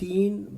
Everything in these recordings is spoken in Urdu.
3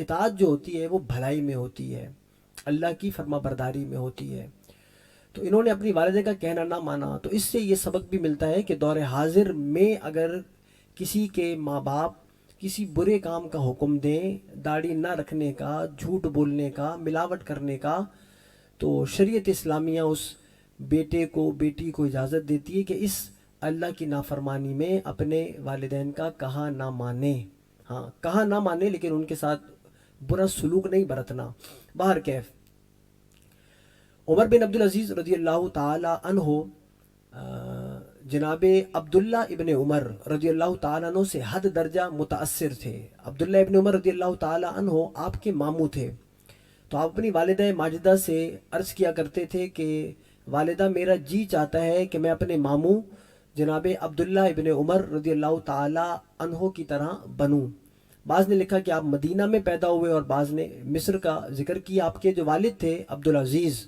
اطاعت جو ہوتی ہے وہ بھلائی میں ہوتی ہے، اللہ کی فرما برداری میں ہوتی ہے۔ تو انہوں نے اپنی والدہ کا کہنا نہ مانا، تو اس سے یہ سبق بھی ملتا ہے کہ دور حاضر میں اگر کسی کے ماں باپ کسی برے کام کا حکم دیں، داڑھی نہ رکھنے کا، جھوٹ بولنے کا، ملاوٹ کرنے کا، تو شریعت اسلامیہ اس بیٹے کو بیٹی کو اجازت دیتی ہے کہ اس اللہ کی نافرمانی میں اپنے والدین کا کہا نہ مانے۔ ہاں کہا نہ مانے، لیکن ان کے ساتھ برا سلوک نہیں برتنا۔ باہر کیف عمر بن عبدالعزیز رضی اللہ تعالی عنہ جناب عبداللہ ابن عمر رضی اللہ تعالیٰ عنہ سے حد درجہ متاثر تھے۔ عبداللہ ابن عمر رضی اللہ تعالیٰ عنہ آپ کے ماموں تھے، تو آپ اپنی والدہ ماجدہ سے عرض کیا کرتے تھے کہ والدہ میرا جی چاہتا ہے کہ میں اپنے ماموں جناب عبداللہ ابن عمر رضی اللہ تعالیٰ عنہ کی طرح بنوں۔ بعض نے لکھا کہ آپ مدینہ میں پیدا ہوئے اور بعض نے مصر کا ذکر کیا۔ آپ کے جو والد تھے عبدالعزیز،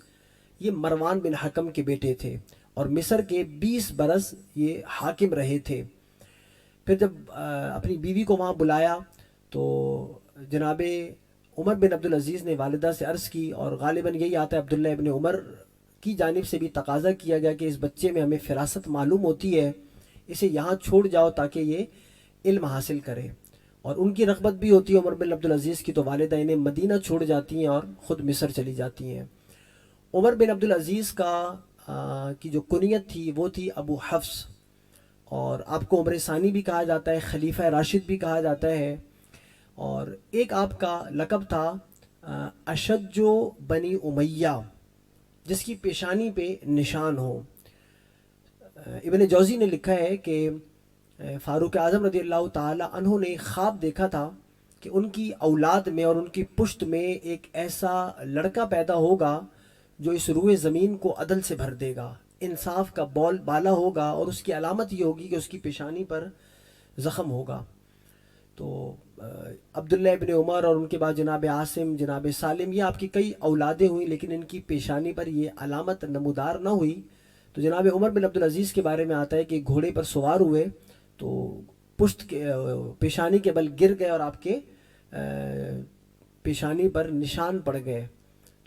یہ مروان بن حکم کے بیٹے تھے اور مصر کے 20 برس یہ حاکم رہے تھے۔ پھر جب اپنی بیوی کو وہاں بلایا تو جناب عمر بن عبدالعزیز نے والدہ سے عرض کی، اور غالباً یہی آتا ہے عبداللہ ابن عمر کی جانب سے بھی تقاضا کیا گیا کہ اس بچے میں ہمیں فراست معلوم ہوتی ہے، اسے یہاں چھوڑ جاؤ تاکہ یہ علم حاصل کرے۔ اور ان کی رغبت بھی ہوتی ہے عمر بن عبدالعزیز کی، تو والدہ انہیں مدینہ چھوڑ جاتی ہیں اور خود مصر چلی جاتی ہیں۔ عمر بن عبدالعزیز کی جو کنیت تھی وہ تھی ابو حفص، اور آپ کو عمر ثانی بھی کہا جاتا ہے، خلیفہ راشد بھی کہا جاتا ہے، اور ایک آپ کا لقب تھا اشج بنی امیہ، جس کی پیشانی پہ نشان ہو۔ ابن جوزی نے لکھا ہے کہ فاروق اعظم رضی اللہ تعالی عنہ نے خواب دیکھا تھا کہ ان کی اولاد میں اور ان کی پشت میں ایک ایسا لڑکا پیدا ہوگا جو اس روئے زمین کو عدل سے بھر دے گا، انصاف کا بول بالا ہوگا، اور اس کی علامت یہ ہوگی کہ اس کی پیشانی پر زخم ہوگا۔ تو عبداللہ ابن عمر اور ان کے بعد جناب عاصم، جناب سالم، یہ آپ کی کئی اولادیں ہوئیں، لیکن ان کی پیشانی پر یہ علامت نمودار نہ ہوئی۔ تو جناب عمر بن عبدالعزیز کے بارے میں آتا ہے کہ گھوڑے پر سوار ہوئے تو پشت کے پیشانی کے بل گر گئے اور آپ کے پیشانی پر نشان پڑ گئے۔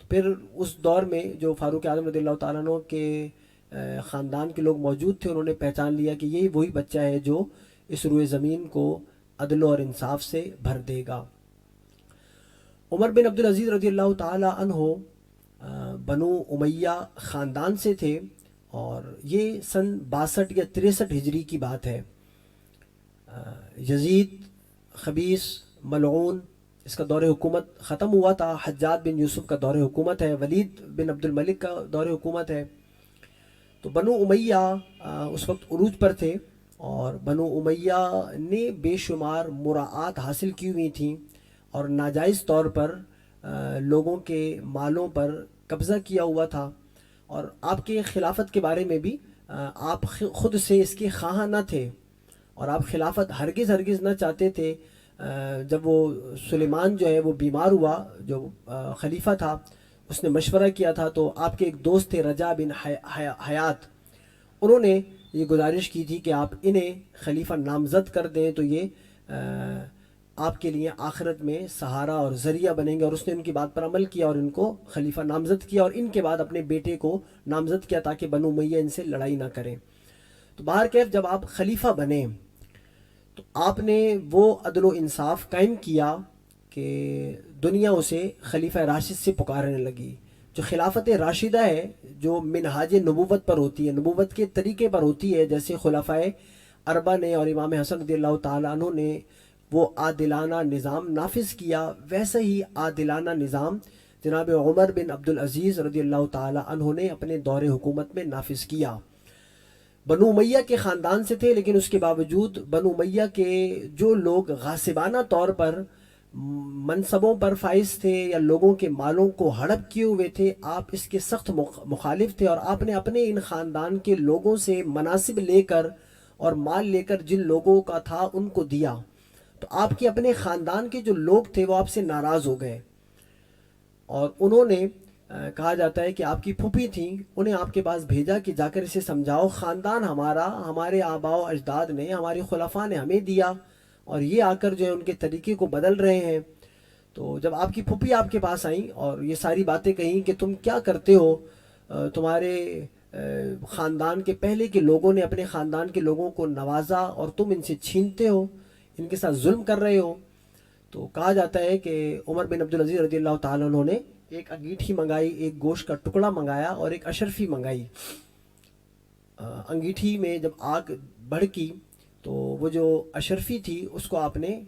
تو پھر اس دور میں جو فاروق اعظم رضی اللہ تعالیٰ عنہ کے خاندان کے لوگ موجود تھے، انہوں نے پہچان لیا کہ یہی وہی بچہ ہے جو اس روئے زمین کو عدل اور انصاف سے بھر دے گا۔ عمر بن عبدالعزیز رضی اللہ تعالی عنہ بنو امیہ خاندان سے تھے، اور یہ سن 62 یا 63 ہجری کی بات ہے۔ یزید خبیث ملعون، اس کا دور حکومت ختم ہوا تھا۔ حجاج بن یوسف کا دور حکومت ہے، ولید بن عبد الملک کا دور حکومت ہے۔ تو بنو امیہ اس وقت عروج پر تھے، اور بنو امیہ نے بے شمار مراعات حاصل کی ہوئی تھیں اور ناجائز طور پر لوگوں کے مالوں پر قبضہ کیا ہوا تھا، اور آپ کے خلافت کے بارے میں بھی آپ خود سے اس کے خواہاں نہ تھے، اور آپ خلافت ہرگز نہ چاہتے تھے۔ جب وہ سلیمان جو ہے وہ بیمار ہوا، جو خلیفہ تھا، اس نے مشورہ کیا تھا، تو آپ کے ایک دوست تھے رجا بن حیات، انہوں نے یہ گزارش کی تھی کہ آپ انہیں خلیفہ نامزد کر دیں تو یہ آپ کے لیے آخرت میں سہارا اور ذریعہ بنیں گے، اور اس نے ان کی بات پر عمل کیا اور ان کو خلیفہ نامزد کیا، اور ان کے بعد اپنے بیٹے کو نامزد کیا تاکہ بنو امیہ ان سے لڑائی نہ کریں۔ تو باہر کیف جب آپ خلیفہ بنے تو آپ نے وہ عدل و انصاف قائم کیا کہ دنیا اسے خلیفہ راشد سے پکارنے لگی۔ جو خلافت راشدہ ہے، جو منہاج نبوت پر ہوتی ہے، نبوت کے طریقے پر ہوتی ہے، جیسے خلفائے اربعہ نے اور امام حسن رضی اللہ تعالیٰ عنہ نے وہ عادلانہ نظام نافذ کیا، ویسا ہی عادلانہ نظام جناب عمر بن عبدالعزیز رضی اللہ تعالیٰ عنہ نے اپنے دور حکومت میں نافذ کیا۔ بنو امیہ کے خاندان سے تھے، لیکن اس کے باوجود بنو امیہ کے جو لوگ غاصبانہ طور پر منصبوں پر فائز تھے یا لوگوں کے مالوں کو ہڑپ کیے ہوئے تھے، آپ اس کے سخت مخالف تھے، اور آپ نے اپنے ان خاندان کے لوگوں سے مناصب لے کر اور مال لے کر جن لوگوں کا تھا ان کو دیا۔ تو آپ کے اپنے خاندان کے جو لوگ تھے وہ آپ سے ناراض ہو گئے، اور انہوں نے کہا جاتا ہے کہ آپ کی پھوپھی تھیں، انہیں آپ کے پاس بھیجا کہ جا کر اسے سمجھاؤ، خاندان ہمارا، ہمارے آباء و اجداد نے، ہمارے خلفاء نے ہمیں دیا، اور یہ آ کر جو ہے ان کے طریقے کو بدل رہے ہیں۔ تو جب آپ کی پھوپھی آپ کے پاس آئیں اور یہ ساری باتیں کہیں کہ تم کیا کرتے ہو، تمہارے خاندان کے پہلے کے لوگوں نے اپنے خاندان کے لوگوں کو نوازا اور تم ان سے چھینتے ہو، ان کے ساتھ ظلم کر رہے ہو، تو کہا جاتا ہے کہ عمر بن عبدالعزیز رضی اللہ تعالیٰ عنہ نے ایک انگیٹھی منگائی، ایک گوشت کا ٹکڑا منگایا اور ایک اشرفی منگائی۔ انگیٹھی میں جب آگ بھڑکی تو وہ جو اشرفی تھی اس کو آپ نے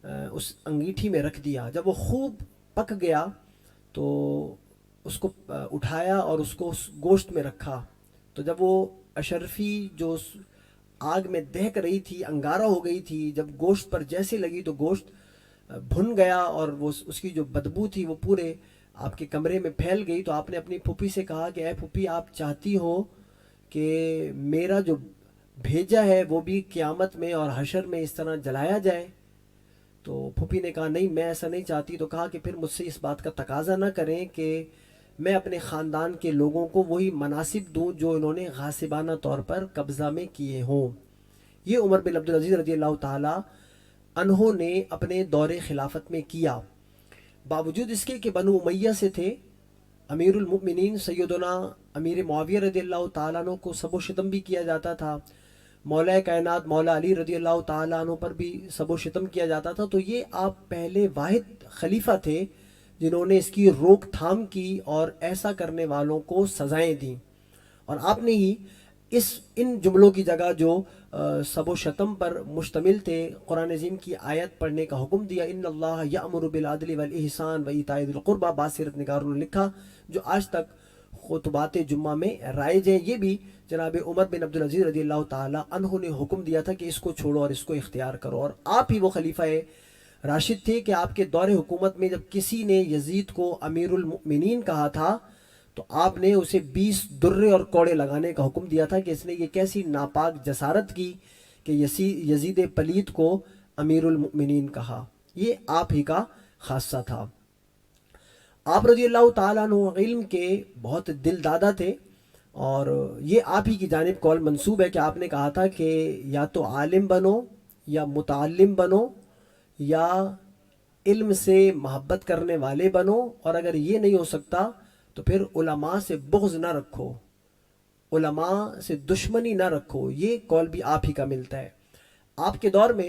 اس انگیٹھی میں رکھ دیا۔ جب وہ خوب پک گیا تو اس کو اٹھایا اور اس کو اس گوشت میں رکھا، تو جب وہ اشرفی جو آگ میں دہک رہی تھی، انگارہ ہو گئی تھی، جب گوشت پر جیسے لگی تو گوشت بھن گیا اور وہ اس کی جو بدبو تھی وہ پورے آپ کے کمرے میں پھیل گئی، تو آپ نے اپنی پھوپھی سے کہا کہ اے پھوپھی، آپ چاہتی ہو کہ میرا جو بھیجا ہے وہ بھی قیامت میں اور حشر میں اس طرح جلایا جائے؟ تو پھوپھی نے کہا نہیں، میں ایسا نہیں چاہتی۔ تو کہا کہ پھر مجھ سے اس بات کا تقاضا نہ کریں کہ میں اپنے خاندان کے لوگوں کو وہی مناصب دوں جو انہوں نے غاصبانہ طور پر قبضہ میں کیے ہوں۔ یہ عمر بن عبدالعزیز رضی اللہ تعالی عنہ نے اپنے دور خلافت میں کیا، باوجود اس کے کہ بنو امیہ سے تھے۔ امیر المؤمنین سیدنا امیر معاویہ رضی اللہ تعالیٰ عنہ کو سب و شتم بھی کیا جاتا تھا، مولا کائنات مولا علی رضی اللہ تعالیٰ عنہ پر بھی سب و شتم کیا جاتا تھا، تو یہ آپ پہلے واحد خلیفہ تھے جنہوں نے اس کی روک تھام کی اور ایسا کرنے والوں کو سزائیں دیں، اور آپ نے ہی ان جملوں کی جگہ جو سب و شتم پر مشتمل تھے قرآن عظیم کی آیت پڑھنے کا حکم دیا، ان اللہ یأمر بالعدل والاحسان وایتاء ذی القربی، باسرت نگاروں نے لکھا، جو آج تک خطبات جمعہ میں رائج ہیں۔ یہ بھی جناب عمر بن عبدالعزیز رضی اللہ تعالی عنہ نے حکم دیا تھا کہ اس کو چھوڑو اور اس کو اختیار کرو، اور آپ ہی وہ خلیفہ راشد تھے کہ آپ کے دور حکومت میں جب کسی نے یزید کو امیر المؤمنین کہا تھا تو آپ نے اسے 20 درے اور کوڑے لگانے کا حکم دیا تھا کہ اس نے یہ کیسی ناپاک جسارت کی کہ یزید پلید کو امیر المؤمنین کہا۔ یہ آپ ہی کا خاصہ تھا۔ آپ رضی اللہ تعالیٰ عنہ علم کے بہت دل دادا تھے، اور یہ آپ ہی کی جانب قول منسوب ہے کہ آپ نے کہا تھا کہ یا تو عالم بنو یا متعلم بنو یا علم سے محبت کرنے والے بنو، اور اگر یہ نہیں ہو سکتا تو پھر علماء سے بغض نہ رکھو، علماء سے دشمنی نہ رکھو۔ یہ قول بھی آپ ہی کا ملتا ہے۔ آپ کے دور میں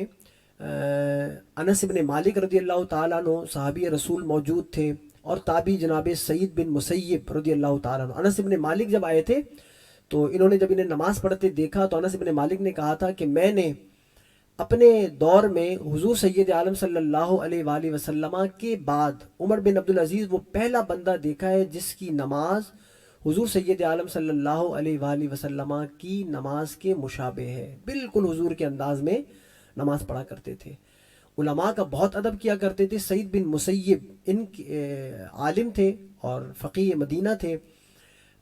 انس بن مالک رضی اللہ تعالیٰ عنہ صحابی رسول موجود تھے، اور تابعی جناب سعید بن مسیب رضی اللہ تعالیٰ عنہ۔ انس بن مالک جب آئے تھے تو انہوں نے جب انہیں نماز پڑھتے دیکھا تو انس بن مالک نے کہا تھا کہ میں نے اپنے دور میں حضور سید عالم صلی اللہ علیہ وآلہ وسلم کے بعد عمر بن عبدالعزیز وہ پہلا بندہ دیکھا ہے جس کی نماز حضور سید عالم صلی اللہ علیہ وآلہ وسلم کی نماز کے مشابہ ہے، بالکل حضور کے انداز میں نماز پڑھا کرتے تھے، علماء کا بہت ادب کیا کرتے تھے۔ سعید بن مسیب ان عالم تھے اور فقیہ مدینہ تھے،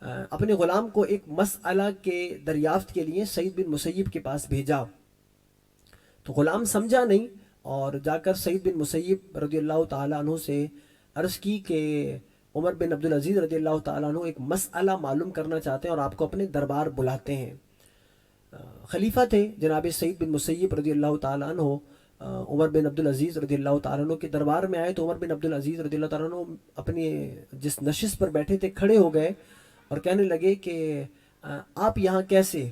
اپنے غلام کو ایک مسئلہ کے دریافت کے لیے سعید بن مسیب کے پاس بھیجا، تو غلام سمجھا نہیں اور جا کر سعید بن مسیب رضی اللہ تعالیٰ عنہ سے عرض کی کہ عمر بن عبدالعزیز رضی اللہ تعالیٰ عنہ ایک مسئلہ معلوم کرنا چاہتے ہیں اور آپ کو اپنے دربار بلاتے ہیں۔ خلیفہ تھے جناب سعید بن مسیب رضی اللہ تعالیٰ عنہ، عمر بن عبدالعزیز رضی اللہ تعالیٰ عنہ کے دربار میں آئے تو عمر بن عبدالعزیز رضی اللہ تعالیٰ عنہ اپنے جس نشست پر بیٹھے تھے کھڑے ہو گئے اور کہنے لگے کہ آپ یہاں کیسے؟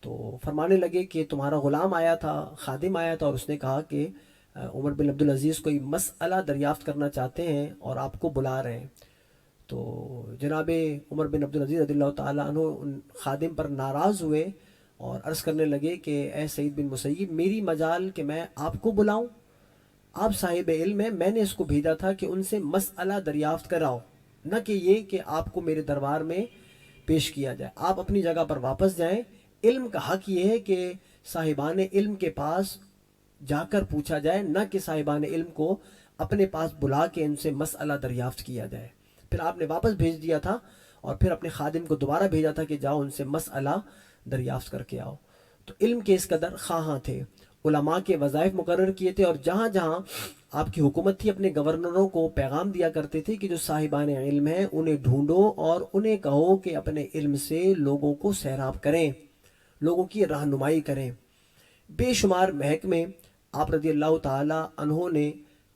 تو فرمانے لگے کہ تمہارا غلام آیا تھا، خادم آیا تھا، اور اس نے کہا کہ عمر بن عبدالعزیز کوئی مسئلہ دریافت کرنا چاہتے ہیں اور آپ کو بلا رہے ہیں۔ تو جناب عمر بن عبدالعزیز رضی اللہ تعالیٰ عنہ ان خادم پر ناراض ہوئے اور عرض کرنے لگے کہ اے سعید بن مسیب، میری مجال کہ میں آپ کو بلاؤں؟ آپ صاحب علم ہیں، میں نے اس کو بھیجا تھا کہ ان سے مسئلہ دریافت کراؤ، نہ کہ یہ کہ آپ کو میرے دربار میں پیش کیا جائے۔ آپ اپنی جگہ پر واپس جائیں۔ علم کا حق یہ ہے کہ صاحبان علم کے پاس جا کر پوچھا جائے، نہ کہ صاحبان علم کو اپنے پاس بلا کے ان سے مسئلہ دریافت کیا جائے۔ پھر آپ نے واپس بھیج دیا تھا اور پھر اپنے خادم کو دوبارہ بھیجا تھا کہ جاؤ ان سے مسئلہ دریافت کر کے آؤ۔ تو علم کے اس قدر خواہاں تھے، علماء کے وظائف مقرر کیے تھے، اور جہاں جہاں آپ کی حکومت تھی اپنے گورنروں کو پیغام دیا کرتے تھے کہ جو صاحبان علم ہیں انہیں ڈھونڈو اور انہیں کہو کہ اپنے علم سے لوگوں کو سیراب کریں، لوگوں کی رہنمائی کریں۔ بے شمار محکمے آپ رضی اللہ تعالی عنہ نے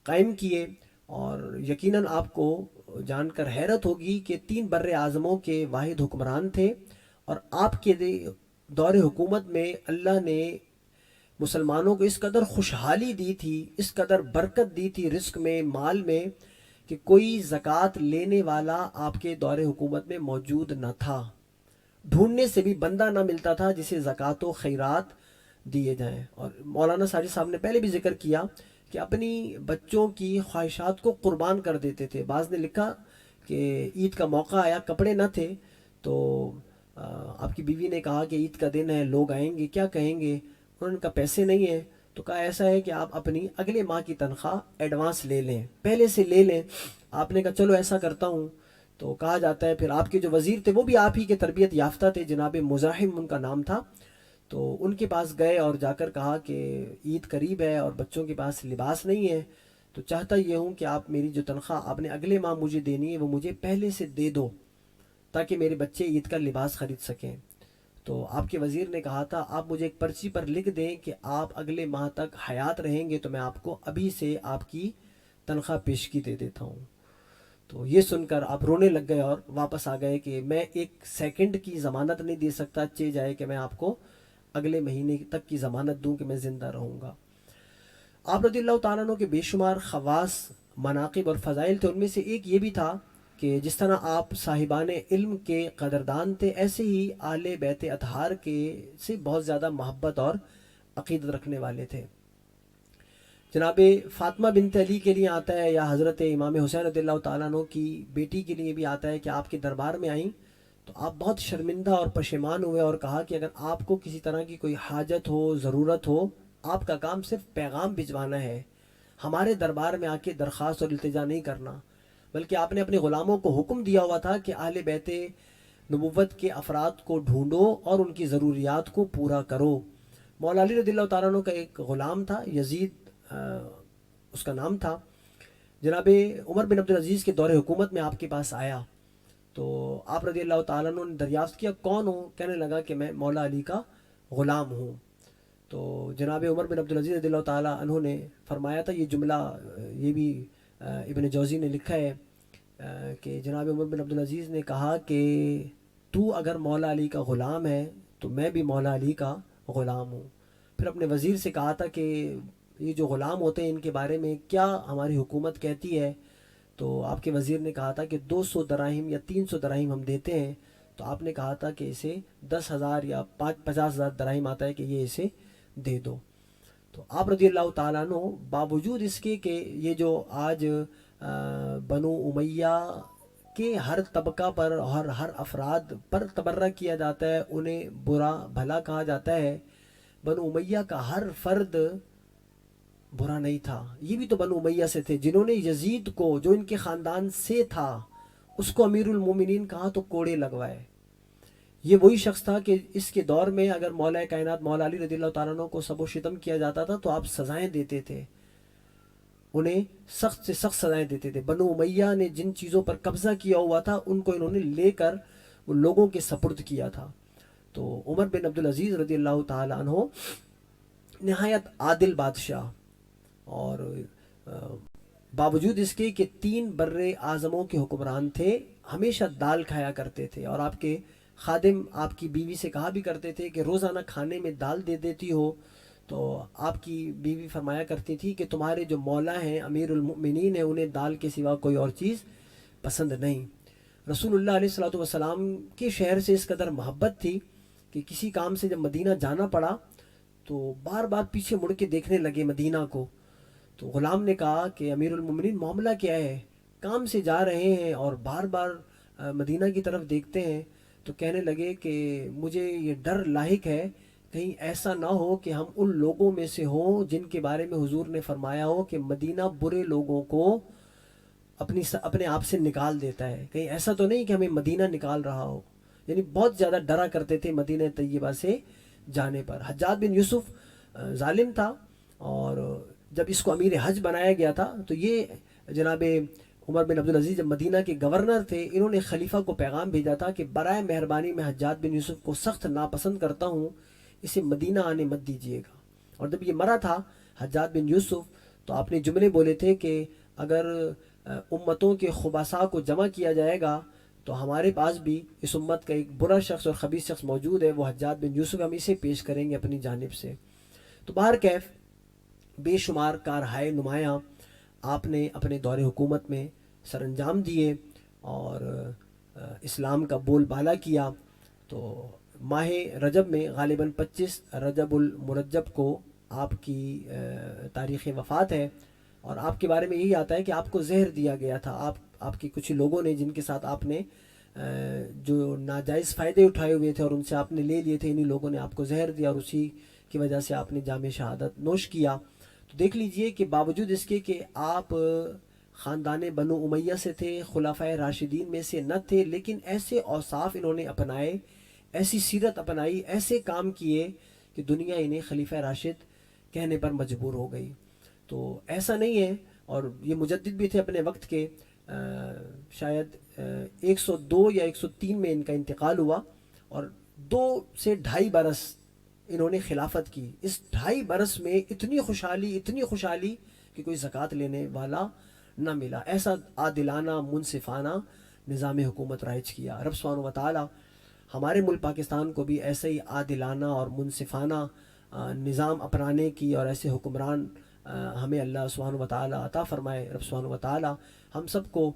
قائم کیے، اور یقیناً آپ کو جان کر حیرت ہوگی کہ 3 بر اعظموں کے واحد حکمران تھے، اور آپ کے دور حکومت میں اللہ نے مسلمانوں کو اس قدر خوشحالی دی تھی، اس قدر برکت دی تھی رزق میں، مال میں، کہ کوئی زکوٰۃ لینے والا آپ کے دور حکومت میں موجود نہ تھا۔ ڈھونڈنے سے بھی بندہ نہ ملتا تھا جسے زکوٰۃ و خیرات دیے جائیں۔ اور مولانا ساجد صاحب نے پہلے بھی ذکر کیا کہ اپنی بچوں کی خواہشات کو قربان کر دیتے تھے۔ بعض نے لکھا کہ عید کا موقع آیا، کپڑے نہ تھے، تو آپ کی بیوی نے کہا کہ عید کا دن ہے، لوگ آئیں گے، کیا کہیں گے؟ انہوں نے کہا پیسے نہیں ہیں، تو کہا ایسا ہے کہ آپ اپنی اگلے ماہ کی تنخواہ ایڈوانس لے لیں، پہلے سے لے لیں۔ آپ نے کہا چلو ایسا کرتا ہوں۔ تو کہا جاتا ہے پھر آپ کے جو وزیر تھے وہ بھی آپ ہی کے تربیت یافتہ تھے، جناب مزاحم ان کا نام تھا، تو ان کے پاس گئے اور جا کر کہا کہ عید قریب ہے اور بچوں کے پاس لباس نہیں ہے، تو چاہتا یہ ہوں کہ آپ میری جو تنخواہ آپ نے اگلے ماہ مجھے دینی ہے وہ مجھے پہلے سے دے دو، تاکہ میرے بچے عید کا لباس خرید سکیں۔ تو آپ کے وزیر نے کہا تھا آپ مجھے ایک پرچی پر لکھ دیں کہ آپ اگلے ماہ تک حیات رہیں گے تو میں آپ کو ابھی سے آپ کی تنخواہ پیشگی دے دیتا ہوں۔ تو یہ سن کر آپ رونے لگ گئے اور واپس آ گئے کہ میں ایک سیکنڈ کی ضمانت نہیں دے سکتا، چہ جائے کہ میں آپ کو اگلے مہینے تک کی ضمانت دوں کہ میں زندہ رہوں گا۔ آپ رضی اللہ تعالیٰ عنہ کے بے شمار خواص، مناقب اور فضائل تھے، ان میں سے ایک یہ بھی تھا کہ جس طرح آپ صاحبان علم کے قدردان تھے، ایسے ہی اہل بیت اطہار کے سے بہت زیادہ محبت اور عقیدت رکھنے والے تھے۔ جناب فاطمہ بنت علی کے لیے آتا ہے، یا حضرت امام حسین رضی اللہ تعالیٰ عنہ کی بیٹی کے لیے بھی آتا ہے کہ آپ کے دربار میں آئیں تو آپ بہت شرمندہ اور پشیمان ہوئے، اور کہا کہ اگر آپ کو کسی طرح کی کوئی حاجت ہو، ضرورت ہو، آپ کا کام صرف پیغام بھجوانا ہے، ہمارے دربار میں آ کے درخواست اور التجا نہیں کرنا۔ بلکہ آپ نے اپنے غلاموں کو حکم دیا ہوا تھا کہ اہل بیت نبوت کے افراد کو ڈھونڈو اور ان کی ضروریات کو پورا کرو۔ مولا علی رضی اللہ تعالیٰ عنہ کا ایک غلام تھا، یزید اس کا نام تھا، جناب عمر بن عبدالعزیز کے دور حکومت میں آپ کے پاس آیا، تو آپ رضی اللہ تعالیٰ عنہ نے دریافت کیا کون ہوں؟ کہنے لگا کہ میں مولا علی کا غلام ہوں۔ تو جناب عمر بن عبدالعزیز رضی اللہ تعالیٰ عنہ نے فرمایا تھا، یہ جملہ یہ بھی ابن جوزی نے لکھا ہے کہ جناب عمر بن عبدالعزیز نے کہا کہ تو اگر مولا علی کا غلام ہے تو میں بھی مولا علی کا غلام ہوں۔ پھر اپنے وزیر سے کہا تھا کہ یہ جو غلام ہوتے ہیں ان کے بارے میں کیا ہماری حکومت کہتی ہے؟ تو آپ کے وزیر نے کہا تھا کہ 200 دراہم یا 300 دراہم ہم دیتے ہیں۔ تو آپ نے کہا تھا کہ اسے 10,000 یا 50,000 دراہم آتا ہے کہ یہ اسے دے دو۔ تو آپ رضی اللہ تعالیٰ عنہ باوجود اس کے کہ یہ جو آج بنو امیہ کے ہر طبقہ پر اور ہر افراد پر تبرہ کیا جاتا ہے، انہیں برا بھلا کہا جاتا ہے، بنو امیہ کا ہر فرد برا نہیں تھا۔ یہ بھی تو بنو امیہ سے تھے جنہوں نے یزید کو، جو ان کے خاندان سے تھا، اس کو امیر المومنین کہا تو کوڑے لگوائے۔ یہ وہی شخص تھا کہ اس کے دور میں اگر مولا کائنات مولا علی رضی اللہ تعالیٰ عنہ کو سب و شتم کیا جاتا تھا تو آپ سزائیں دیتے تھے، انہیں سخت سے سخت سزائیں دیتے تھے۔ بنو امیہ نے جن چیزوں پر قبضہ کیا ہوا تھا ان کو انہوں نے لے کر ان لوگوں کے سپرد کیا تھا۔ تو عمر بن عبدالعزیز رضی اللہ تعالیٰ عنہ نہایت عادل بادشاہ، اور باوجود اس کے کہ 3 بر اعظموں کے حکمران تھے، ہمیشہ دال کھایا کرتے تھے، اور آپ کے خادم آپ کی بیوی سے کہا بھی کرتے تھے کہ روزانہ کھانے میں دال دے دیتی ہو، تو آپ کی بیوی فرمایا کرتی تھی کہ تمہارے جو مولا ہیں امیر المؤمنین ہیں انہیں دال کے سوا کوئی اور چیز پسند نہیں۔ رسول اللہ علیہ الصلوۃ والسلام کے شہر سے اس قدر محبت تھی کہ کسی کام سے جب مدینہ جانا پڑا تو بار بار پیچھے مڑ کے دیکھنے لگے مدینہ کو۔ تو غلام نے کہا کہ امیر المومنین معاملہ کیا ہے؟ کام سے جا رہے ہیں اور بار بار مدینہ کی طرف دیکھتے ہیں۔ تو کہنے لگے کہ مجھے یہ ڈر لاحق ہے کہیں ایسا نہ ہو کہ ہم ان لوگوں میں سے ہوں جن کے بارے میں حضور نے فرمایا ہو کہ مدینہ برے لوگوں کو اپنے آپ سے نکال دیتا ہے، کہیں ایسا تو نہیں کہ ہمیں مدینہ نکال رہا ہو۔ یعنی بہت زیادہ ڈرا کرتے تھے مدینہ طیبہ سے جانے پر۔ حجاج بن یوسف ظالم تھا، اور جب اس کو امیر حج بنایا گیا تھا تو یہ جناب عمر بن عبدالعزیز جب مدینہ کے گورنر تھے، انہوں نے خلیفہ کو پیغام بھیجا تھا کہ برائے مہربانی میں حجاج بن یوسف کو سخت ناپسند کرتا ہوں، اسے مدینہ آنے مت دیجیے گا۔ اور جب یہ مرا تھا حجاج بن یوسف تو آپ نے جملے بولے تھے کہ اگر امتوں کے خبثاء کو جمع کیا جائے گا تو ہمارے پاس بھی اس امت کا ایک برا شخص اور خبیث شخص موجود ہے، وہ حجاج بن یوسف، ہم اسے پیش کریں گے اپنی جانب سے۔ تو بہرکیف بے شمار کارہائے نمایاں آپ نے اپنے دور حکومت میں سر انجام دیے اور اسلام کا بول بالا کیا۔ تو ماہ رجب میں غالباً 25 رجب المرجب کو آپ کی تاریخ وفات ہے، اور آپ کے بارے میں یہی آتا ہے کہ آپ کو زہر دیا گیا تھا۔ آپ کے کچھ لوگوں نے جن کے ساتھ آپ نے جو ناجائز فائدے اٹھائے ہوئے تھے اور ان سے آپ نے لے لیے تھے، انہی لوگوں نے آپ کو زہر دیا اور اسی کی وجہ سے آپ نے جام شہادت نوش کیا۔ تو دیکھ لیجئے کہ باوجود اس کے کہ آپ خاندان بنو امیہ سے تھے، خلفائے راشدین میں سے نہ تھے، لیکن ایسے اوصاف انہوں نے اپنائے، ایسی سیرت اپنائی، ایسے کام کیے کہ دنیا انہیں خلیفہ راشد کہنے پر مجبور ہو گئی۔ تو ایسا نہیں ہے، اور یہ مجدد بھی تھے اپنے وقت کے، شاید 102 یا 103 میں ان کا انتقال ہوا، اور 2 سے 2.5 برس انہوں نے خلافت کی۔ اس 2.5 برس میں اتنی خوشحالی کہ کوئی زکوٰۃ لینے والا نہ ملا۔ ایسا عادلانہ منصفانہ نظام حکومت رائج کیا۔ رب سبحانہ و تعالی ہمارے ملک پاکستان کو بھی ایسے ہی عادلانہ اور منصفانہ نظام اپنانے کی اور ایسے حکمران ہمیں اللہ سبحانہ و تعالی عطا فرمائے۔ رب سبحانہ و تعالی ہم سب کو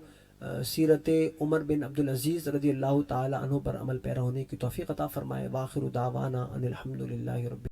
سیرت عمر بن عبدالعزیز رضی اللہ تعالی عنہ پر عمل پیرا ہونے کی توفیق عطا فرمائے۔ وآخر دعوانا ان الحمد للہ رب